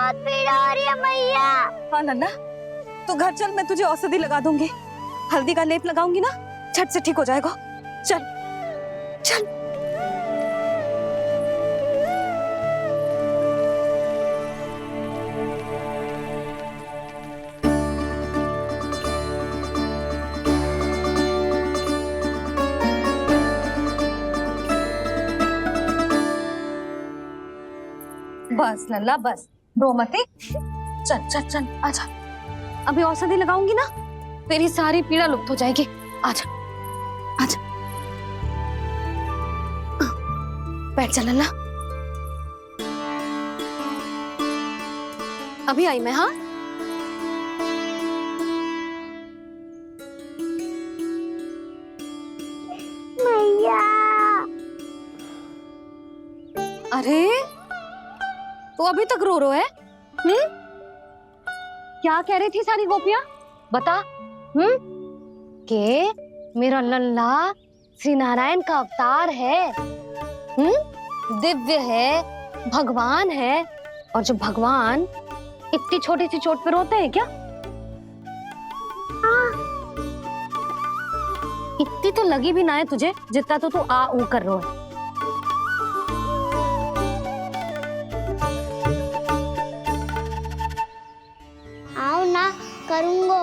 बहुत पीड़ा हो रही है मैया। हाँ नन्ना, तू घर चल, मैं तुझे औषधि लगा दूंगी। हल्दी का लेप लगाऊंगी ना, झट से ठीक हो जाएगा। चल चल। बस लल्ला बस, रो मत। चल चल चल, आजा। अभी औषधि लगाऊंगी ना, तेरी सारी पीड़ा लुप्त हो जाएगी। आजा आजा, बैठ जा लल्ला। अभी आई मैं। हाँ मैया। अरे तू अभी तक रो है? क्या कह रही थी सारी गोपियां? बता। के मेरा लल्ला श्री नारायण का अवतार है, दिव्य है, भगवान है। और जो भगवान इतनी छोटी सी चोट पे रोते हैं क्या? इतनी तो लगी भी ना है तुझे जितना तो तू आ ऊ कर रो है। आओ ना करूंगो।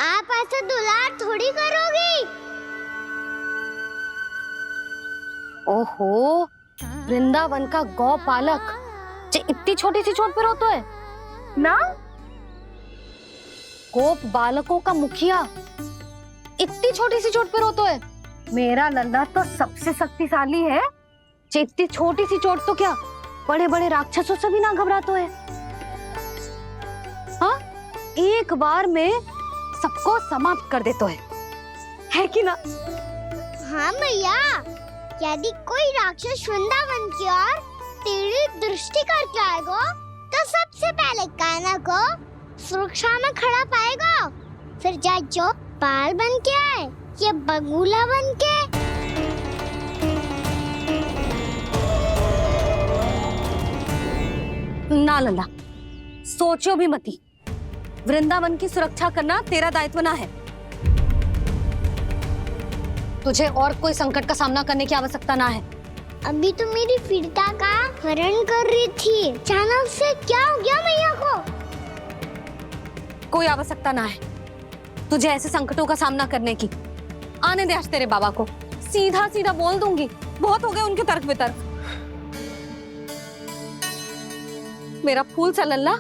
आप ऐसे दुलार थोड़ी करोगी। ओहो, वृंदावन का गौपालक जो इतनी छोटी सी चोट पे रोता है ना, गोप बालकों का मुखिया इतनी छोटी सी चोट पे रोता है। मेरा लल्ला तो सबसे शक्तिशाली है, जो इतनी छोटी सी चोट तो क्या बड़े बड़े राक्षसों से भी ना घबराता है। हाँ, एक बार में सबको समाप्त कर देता है कि ना? हाँ मैया, यदि कोई राक्षस वृंदावन की ओर तेरी दृष्टि करके आएगा तो सबसे पहले कान्हा को सुरक्षा में खड़ा पाएगा, फिर चाहे जो बाल बन के आए या बगुला बन के। ना लल्ला, सोचो भी मती। वृंदावन की सुरक्षा करना तेरा दायित्व ना है। तुझे और कोई संकट का सामना करने की आवश्यकता ना है। अभी तो मेरी पीड़िता का हरण कर रही थी, अचानक से क्या हो गया मैया को? कोई आवश्यकता ना है तुझे ऐसे संकटों का सामना करने की। आने दे आज तेरे बाबा को, सीधा सीधा बोल दूंगी। बहुत हो गए उनके तर्क वितर्क। मेरा फूल सा लल्ला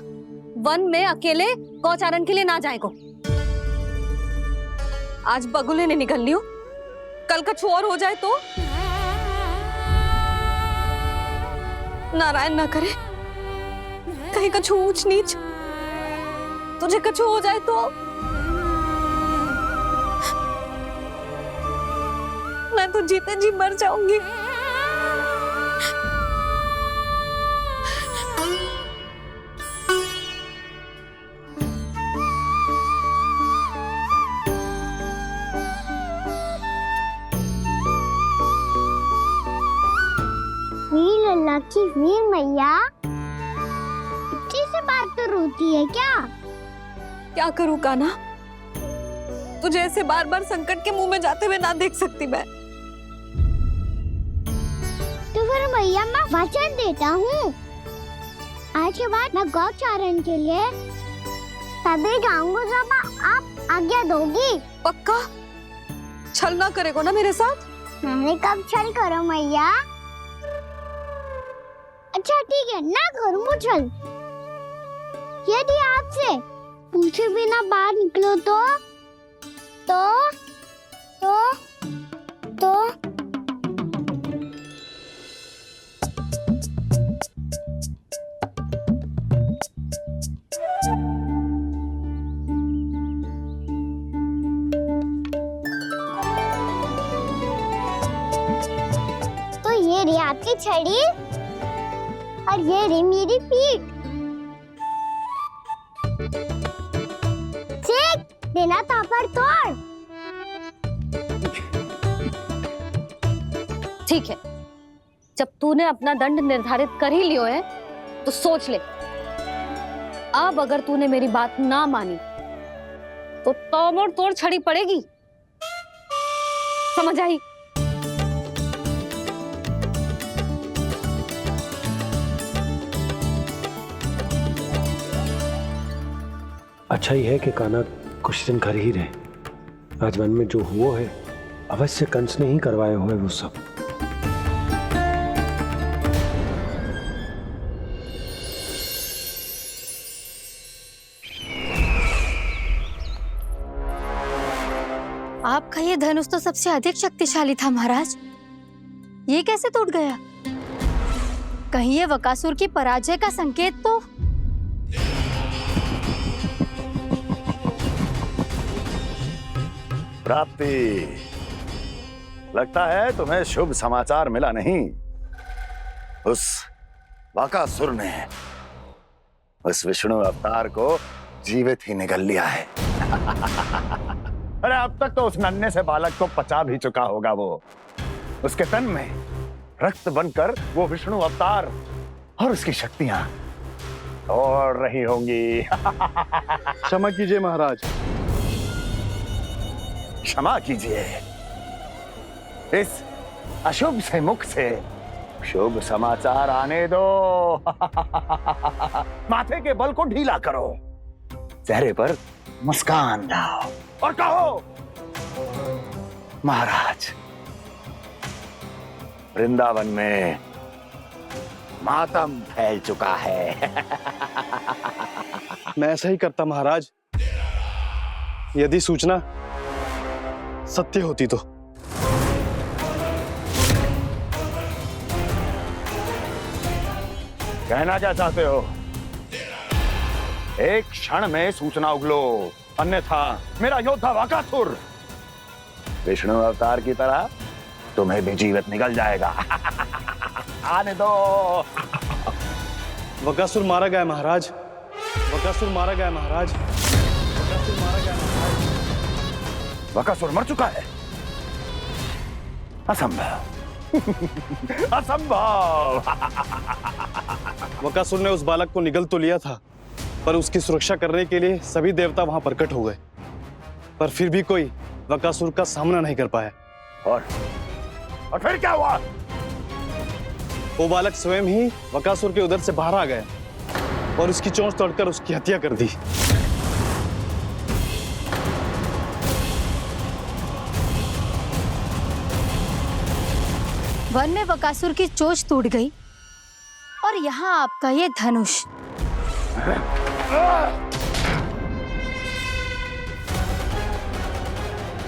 वन में अकेले गौचारण के लिए ना जाएगो। आज बगुले ने निकल लियो, कल का छोर हो जाए तो नारायण ना करे, कहीं कछु ऊंच नीच तुझे कछु हो जाए तो मैं तो जीते जी मर जाऊंगी। वीर लल्ला की वीर मैया इतनी सी बात तो रोती है क्या? क्या करूं कान्हा, तुझे ऐसे बार बार संकट के मुंह में जाते हुए ना देख सकती मैं। तो फिर मैया मैं वचन देता हूँ, आज के बाद मैं गौचारण के लिए तभी जाऊंगा जब आप आज्ञा दोगी। पक्का? छल ना करेगा ना मेरे साथ? मैंने कब छल करो मैया? अच्छा ठीक है, ना करूँ छल। यदि आपसे पूछे बिना बाहर निकलो तो ये रही आपकी छड़ी और ये रही मेरी पीठ। सेक देना तापर तोड़। ठीक है, जब तूने अपना दंड निर्धारित कर ही लियो है तो सोच ले अब अगर तूने मेरी बात ना मानी तो तोड़ तोड़ छड़ी पड़ेगी, समझ आई? अच्छा ही है कि कान्हा कुछ दिन घर ही रहे। राजवन में जो हुआ है अवश्य कंस ने ही करवाया हुआ है वो सब। आपका ये धनुष तो सबसे अधिक शक्तिशाली था महाराज, ये कैसे टूट गया? कहीं ये बकासुर की पराजय का संकेत तो? प्राप्ति, लगता है तुम्हें शुभ समाचार मिला नहीं। उस बकासुर ने उस विष्णु अवतार को जीवित ही निगल लिया है। अरे अब तक तो उस नन्हे से बालक को पचा भी चुका होगा वो। उसके तन में रक्त बनकर वो विष्णु अवतार और उसकी शक्तियां दौड़ रही होंगी। क्षमा कीजिए महाराज। क्षमा कीजिए, इस अशुभ से मुख से शुभ समाचार आने दो। माथे के बल को ढीला करो, चेहरे पर मुस्कान लाओ और कहो, महाराज, वृंदावन में मातम फैल चुका है। मैं ऐसा ही करता महाराज, यदि सूचना सत्य होती तो। कहना क्या चाहते हो? एक क्षण में सूचना उगलो, अन्यथा मेरा योद्धा बकासुर विष्णु अवतार की तरह तुम्हें भी जीवित निकल जाएगा। आने दो। बकासुर मारा गया महाराज, बकासुर मारा गया महाराज, बकासुर मारा गया महाराज। बकासुर मर चुका है? असंभव। असंभव। बकासुर ने उस बालक को निगल तो लिया था, पर उसकी सुरक्षा करने के लिए सभी देवता वहां प्रकट हो गए, पर फिर भी कोई बकासुर का सामना नहीं कर पाया। और फिर क्या हुआ? वो बालक स्वयं ही बकासुर के उदर से बाहर आ गया और उसकी चोंच तोड़कर उसकी हत्या कर दी। वन में बकासुर की चोंच टूट गई और यहाँ आपका ये धनुष।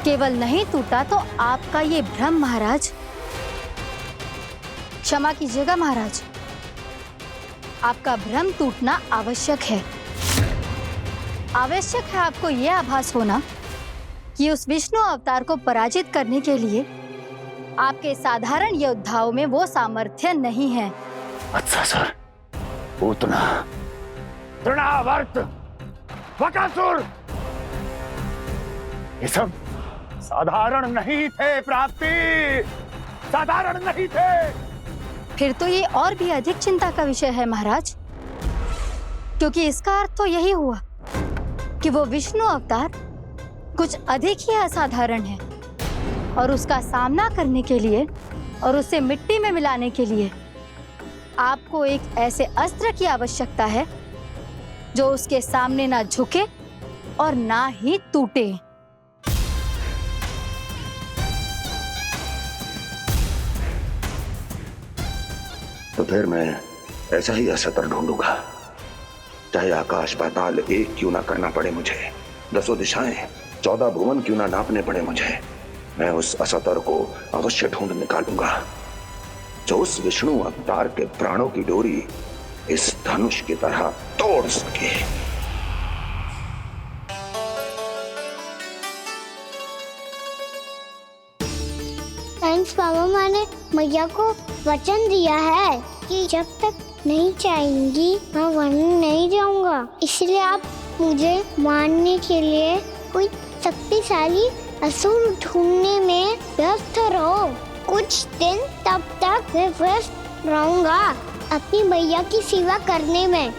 केवल नहीं टूटा तो आपका ये भ्रम महाराज। क्षमा कीजिएगा महाराज, आपका भ्रम टूटना आवश्यक है। आवश्यक है आपको यह आभास होना कि उस विष्णु अवतार को पराजित करने के लिए आपके साधारण योद्धाओं में वो सामर्थ्य नहीं है। अच्छा सर, पूतना, तृणावर्त, बकासुर, ये सब साधारण नहीं थे प्राप्ति, साधारण नहीं थे। फिर तो ये और भी अधिक चिंता का विषय है महाराज, क्योंकि इसका अर्थ तो यही हुआ कि वो विष्णु अवतार कुछ अधिक ही असाधारण है और उसका सामना करने के लिए और उसे मिट्टी में मिलाने के लिए आपको एक ऐसे अस्त्र की आवश्यकता है जो उसके सामने ना झुके और ना ही टूटे। तो फिर मैं ऐसा ही असतर ढूंढूंगा, चाहे आकाश पाताल एक क्यों ना करना पड़े मुझे, 10 दिशाएं 14 भुवन क्यों ना नापने पड़े मुझे, मैं उस असतर को अवश्य ढूंढ निकालूंगा जो उस विष्णु अवतार के प्राणों की डोरी इस धनुष की तरह तोड़ सके। थैंक्स मामा, मैंने मैया को वचन दिया है कि जब तक नहीं चाहेंगी मैं वन नहीं जाऊंगा, इसलिए आप मुझे मारने के लिए कोई शक्तिशाली असुर ढूंढने में व्यस्त रहो। कुछ दिन तब तक मैं व्यस्त रहूंगा अपनी मैया की सेवा करने में।